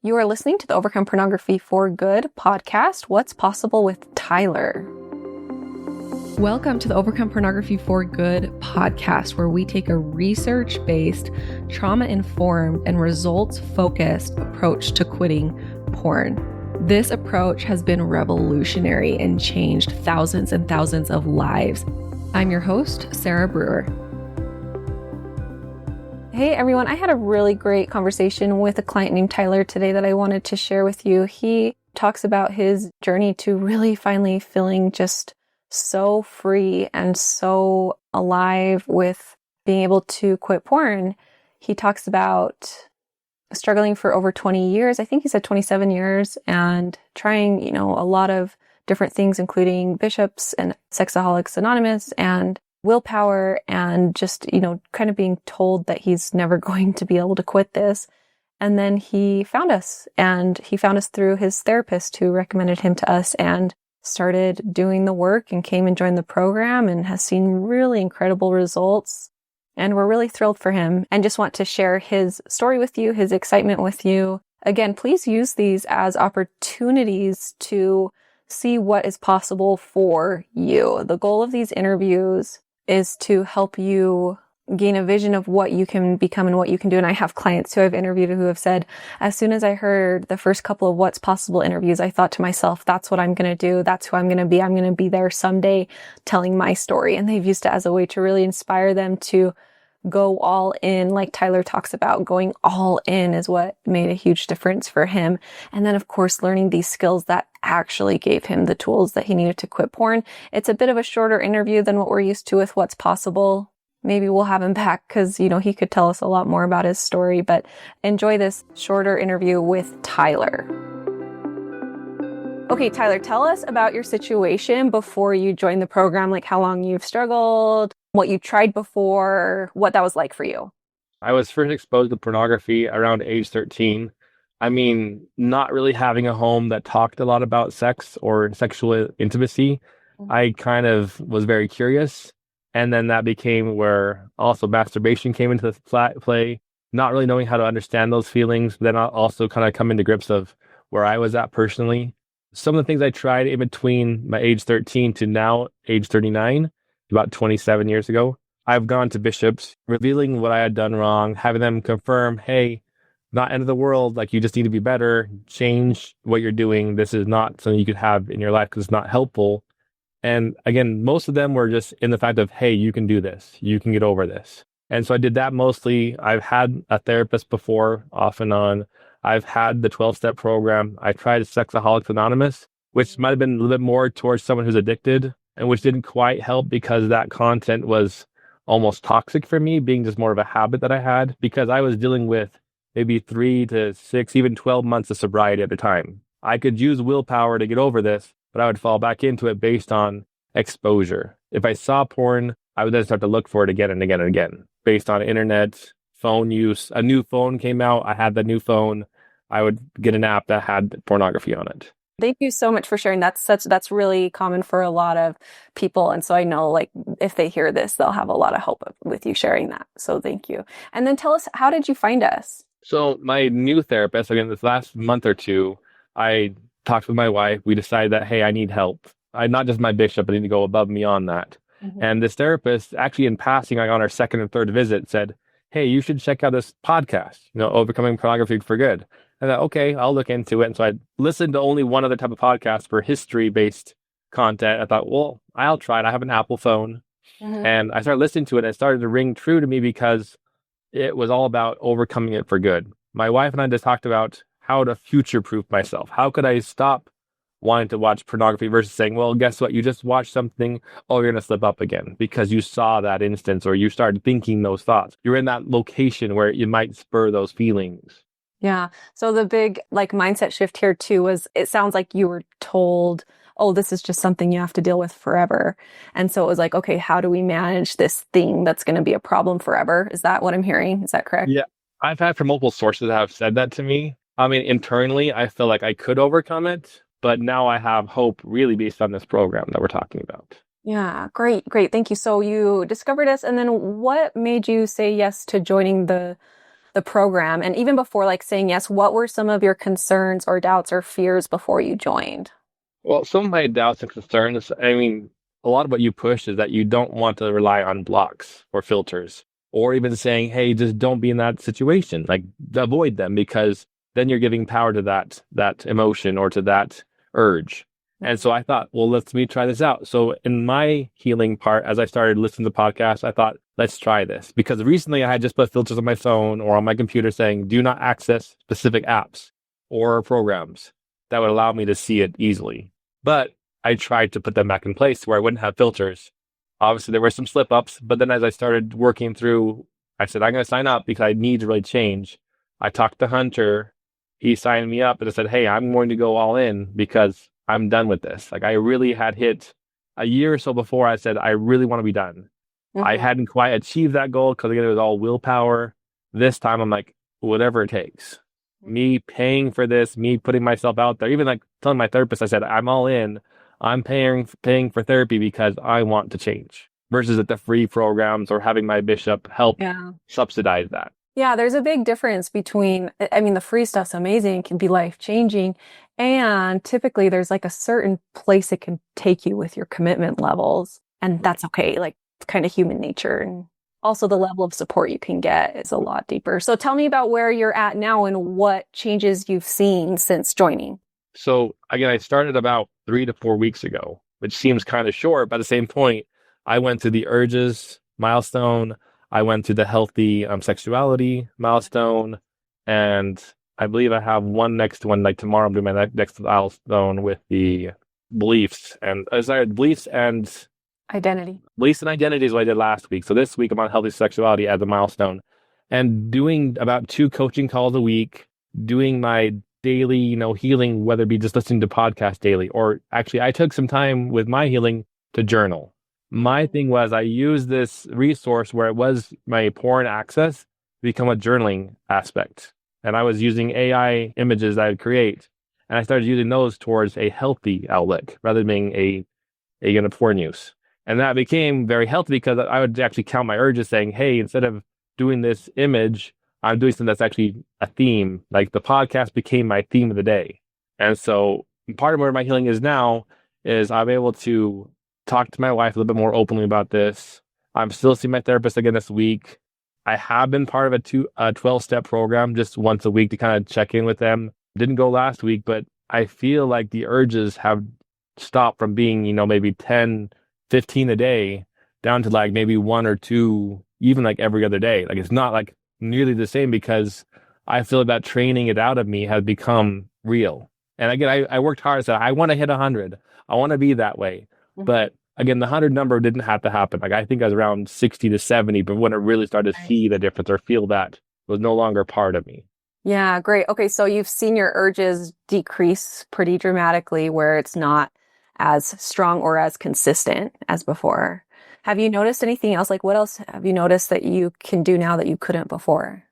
You are listening to the Overcome Pornography for Good podcast, What's Possible with Tyler. Welcome to the Overcome Pornography for Good podcast, where we take a research-based, trauma-informed, and results-focused approach to quitting porn. This approach has been revolutionary and changed thousands and thousands of lives. I'm your host, Sarah Brewer. Hey everyone, I had a really great conversation with a client named Tyler today that I wanted to share with you. He talks about his journey to really finally feeling just so free and so alive with being able to quit porn. He talks about struggling for over 20 years. I think he said 27 years, and trying, a lot of different things, including bishops and Sexaholics Anonymous and willpower, and just, kind of being told that he's never going to be able to quit this. And then he found us, and he found us through his therapist who recommended him to us, and started doing the work and came and joined the program and has seen really incredible results. And we're really thrilled for him and just want to share his story with you, his excitement with you. Again, please use these as opportunities to see what is possible for you. The goal of these interviews is to help you gain a vision of what you can become and what you can do. And I have clients who I've interviewed who have said, as soon as I heard the first couple of What's Possible interviews, I thought to myself, that's what I'm going to do. That's who I'm going to be. I'm going to be there someday telling my story. And they've used it as a way to really inspire them to go all in. Like Tyler talks about, going all in is what made a huge difference for him. And then, of course, learning these skills that actually gave him the tools that he needed to quit porn. It's a bit of a shorter interview than what we're used to with What's Possible. Maybe we'll have him back because, he could tell us a lot more about his story, but enjoy this shorter interview with Tyler. Okay, Tyler, tell us about your situation before you joined the program, like how long you've struggled, what you tried before, what that was like for you. I was first exposed to pornography around age 13. Not really having a home that talked a lot about sex or sexual intimacy. I kind of was very curious. And then that became where also masturbation came into the play, not really knowing how to understand those feelings. Then I also kind of come into grips of where I was at personally. Some of the things I tried in between my age 13 to now age 39, about 27 years ago, I've gone to bishops, revealing what I had done wrong, having them confirm, hey, not end of the world, like you just need to be better, change what you're doing. This is not something you could have in your life because it's not helpful. And again, most of them were just in the fact of, hey, you can do this, you can get over this. And so I did that mostly. I've had a therapist before, off and on. I've had the 12-step program. I tried Sexaholics Anonymous, which might have been a little bit more towards someone who's addicted, and which didn't quite help because that content was almost toxic for me, being just more of a habit that I had, because I was dealing with maybe 3 to 6, even 12 months of sobriety at a time. I could use willpower to get over this, but I would fall back into it based on exposure. If I saw porn, I would then start to look for it again and again and again, based on internet, phone use. A new phone came out. I had the new phone. I would get an app that had pornography on it. Thank you so much for sharing. That's really common for a lot of people. And so I know, if they hear this, they'll have a lot of hope with you sharing that. So thank you. And then tell us, how did you find us? So my new therapist, again, this last month or two, I talked with my wife. We decided that, hey, I need help. Not just my bishop, but I need to go above and beyond that. Mm-hmm. And this therapist, actually in passing, on our second and third visit, said, hey, you should check out this podcast, Overcoming Pornography for Good. And I thought, okay, I'll look into it. And so I listened to only one other type of podcast for history-based content. I thought, well, I'll try it. I have an Apple phone. Mm-hmm. And I started listening to it, and it started to ring true to me because it was all about overcoming it for good. My wife and I just talked about how to future-proof myself. How could I stop wanting to watch pornography versus saying, well, guess what? You just watched something. Oh, you're going to slip up again because you saw that instance or you started thinking those thoughts. You're in that location where it might spur those feelings. Yeah. So the big mindset shift here too was, it sounds like you were told, oh, this is just something you have to deal with forever. And so it was like, okay, how do we manage this thing that's going to be a problem forever? Is that what I'm hearing? Is that correct? Yeah. I've had from multiple sources that have said that to me. Internally, I feel like I could overcome it, but now I have hope really based on this program that we're talking about. Yeah, great. Thank you. So you discovered us, and then what made you say yes to joining the the program? And even before like saying yes, what were some of your concerns or doubts or fears before you joined? Well, some of my doubts and concerns, I mean, a lot of what you push is that you don't want to rely on blocks or filters, or even saying, hey, just don't be in that situation. Like avoid them because then you're giving power to that emotion or to that urge. And so I thought, well, let me try this out. So in my healing part, as I started listening to podcasts, I thought, let's try this. Because recently I had just put filters on my phone or on my computer saying, do not access specific apps or programs that would allow me to see it easily. But I tried to put them back in place where I wouldn't have filters. Obviously, there were some slip ups, but then as I started working through, I said, I'm going to sign up because I need to really change. I talked to Hunter. He signed me up and I said, hey, I'm going to go all in because I'm done with this. Like I really had hit a year or so before I said, I really want to be done. I hadn't quite achieved that goal because again, it was all willpower. This time I'm like, whatever it takes. Me paying for this, me putting myself out there, even like telling my therapist, I said, I'm all in. I'm paying for therapy because I want to change versus at the free programs or having my bishop help subsidize that. Yeah, there's a big difference between, I mean, the free stuff's amazing, can be life changing. And typically there's like a certain place it can take you with your commitment levels. And that's okay. Like it's kind of human nature. And also the level of support you can get is a lot deeper. So tell me about where you're at now and what changes you've seen since joining. So again, I started about 3 to 4 weeks ago, which seems kind of short, but at the same point, I went through the urges milestone. I went through the healthy sexuality milestone, and I believe I have one next one. Like tomorrow, I'm doing my next milestone with the beliefs and Identity. beliefs and identity is what I did last week. So this week I'm on healthy sexuality as a milestone, and doing about 2 coaching calls a week, doing my daily, healing, whether it be just listening to podcasts daily, or actually I took some time with my healing to journal. My thing was I used this resource where it was my porn access to become a journaling aspect. And I was using AI images that I would create. And I started using those towards a healthy outlet rather than being a porn use. And that became very healthy because I would actually count my urges saying, hey, instead of doing this image, I'm doing something that's actually a theme. Like the podcast became my theme of the day. And so part of where my healing is now is I'm able to talk to my wife a little bit more openly about this. I'm still seeing my therapist again this week. I have been part of a 12-step program just once a week to kind of check in with them. Didn't go last week, but I feel like the urges have stopped from being, maybe 10, 15 a day down to like maybe 1 or 2, even like every other day. Like it's not like nearly the same because I feel that training it out of me has become real. And again, I worked hard. I said, I want to hit 100. I want to be that way. But again, the 100 number didn't have to happen. Like I think I was around 60 to 70, but when I really started to see the difference or feel that it was no longer part of me. Yeah, great. Okay, so you've seen your urges decrease pretty dramatically where it's not as strong or as consistent as before. Have you noticed anything else? Like what else have you noticed that you can do now that you couldn't before?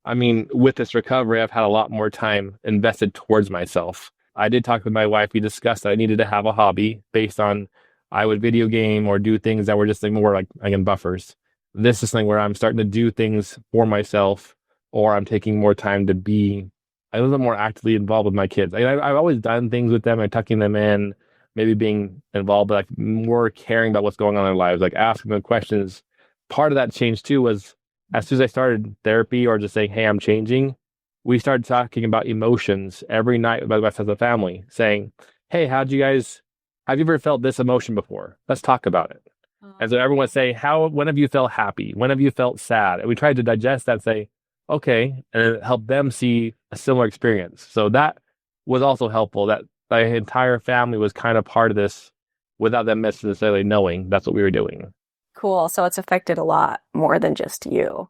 I mean, with this recovery, I've had a lot more time invested towards myself. I did talk with my wife. We discussed that I needed to have a hobby based on I would video game or do things that were just like more like, again, buffers. This is something where I'm starting to do things for myself, or I'm taking more time to be a little bit more actively involved with my kids. I've always done things with them and tucking them in, maybe being involved, but like more caring about what's going on in their lives, like asking them questions. Part of that change too was as soon as I started therapy or just saying, hey, I'm changing, we started talking about emotions every night with us as a family, saying, hey, have you ever felt this emotion before? Let's talk about it. And so everyone would say, when have you felt happy? When have you felt sad? And we tried to digest that and say, okay, and it helped them see a similar experience. So that was also helpful, that the entire family was kind of part of this without them necessarily knowing that's what we were doing. Cool. So it's affected a lot more than just you.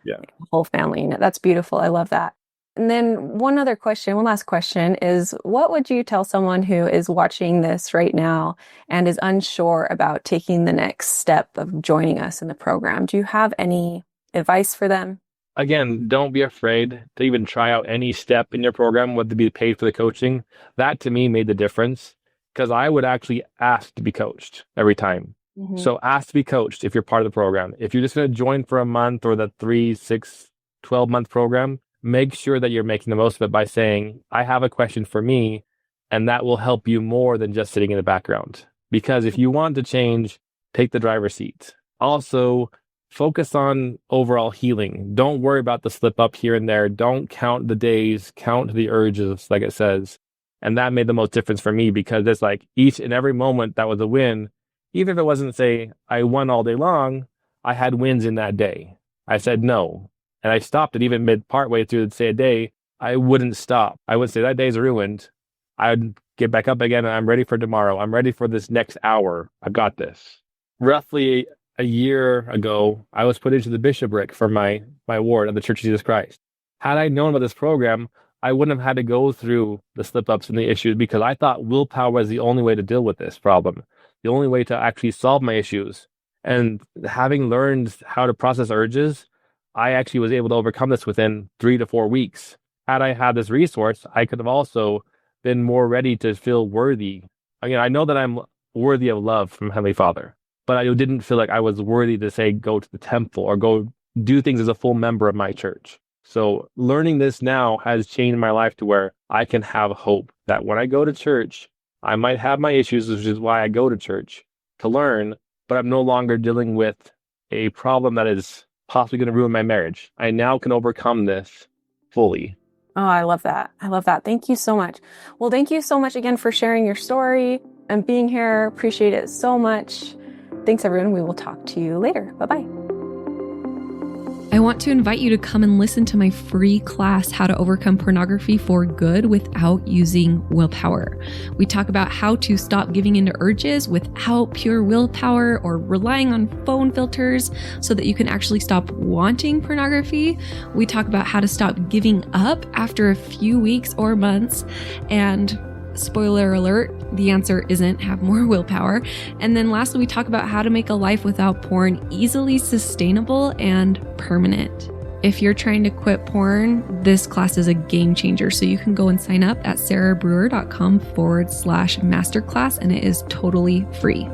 Yeah. The whole family. That's beautiful. I love that. And then one last question is, what would you tell someone who is watching this right now and is unsure about taking the next step of joining us in the program? Do you have any advice for them? Again, don't be afraid to even try out any step in your program, whether it be paid for the coaching. That to me made the difference because I would actually ask to be coached every time. So ask to be coached if you're part of the program. If you're just going to join for a month or the 3, 6, 12-month program, make sure that you're making the most of it by saying, I have a question for me, and that will help you more than just sitting in the background. Because if you want to change, take the driver's seat. Also, focus on overall healing. Don't worry about the slip up here and there. Don't count the days, count the urges, like it says. And that made the most difference for me, because it's like each and every moment that was a win, even if it wasn't, say, I won all day long, I had wins in that day. I said no. And I stopped it even partway through, say, a day. I wouldn't stop. I would say that day's ruined. I'd get back up again and I'm ready for tomorrow. I'm ready for this next hour. I've got this. Roughly a year ago, I was put into the bishopric for my ward of the Church of Jesus Christ. Had I known about this program, I wouldn't have had to go through the slip-ups and the issues, because I thought willpower was the only way to deal with this problem, the only way to actually solve my issues. And having learned how to process urges, I actually was able to overcome this within 3 to 4 weeks. Had I had this resource, I could have also been more ready to feel worthy. Again, I know that I'm worthy of love from Heavenly Father, but I didn't feel like I was worthy to, say, go to the temple or go do things as a full member of my church. So learning this now has changed my life to where I can have hope that when I go to church, I might have my issues, which is why I go to church, to learn, but I'm no longer dealing with a problem that is possibly going to ruin my marriage. I now can overcome this fully. Oh, I love that. I love that. Thank you so much. Well, thank you so much again for sharing your story and being here. Appreciate it so much. Thanks, everyone. We will talk to you later. Bye-bye. I want to invite you to come and listen to my free class, How to Overcome Pornography for Good Without Using Willpower. We talk about how to stop giving into urges without pure willpower or relying on phone filters so that you can actually stop wanting pornography. We talk about how to stop giving up after a few weeks or months. And spoiler alert, the answer isn't have more willpower. And then lastly, we talk about how to make a life without porn easily sustainable and permanent. If you're trying to quit porn, this class is a game changer. So you can go and sign up at sarahbrewer.com/masterclass, and it is totally free.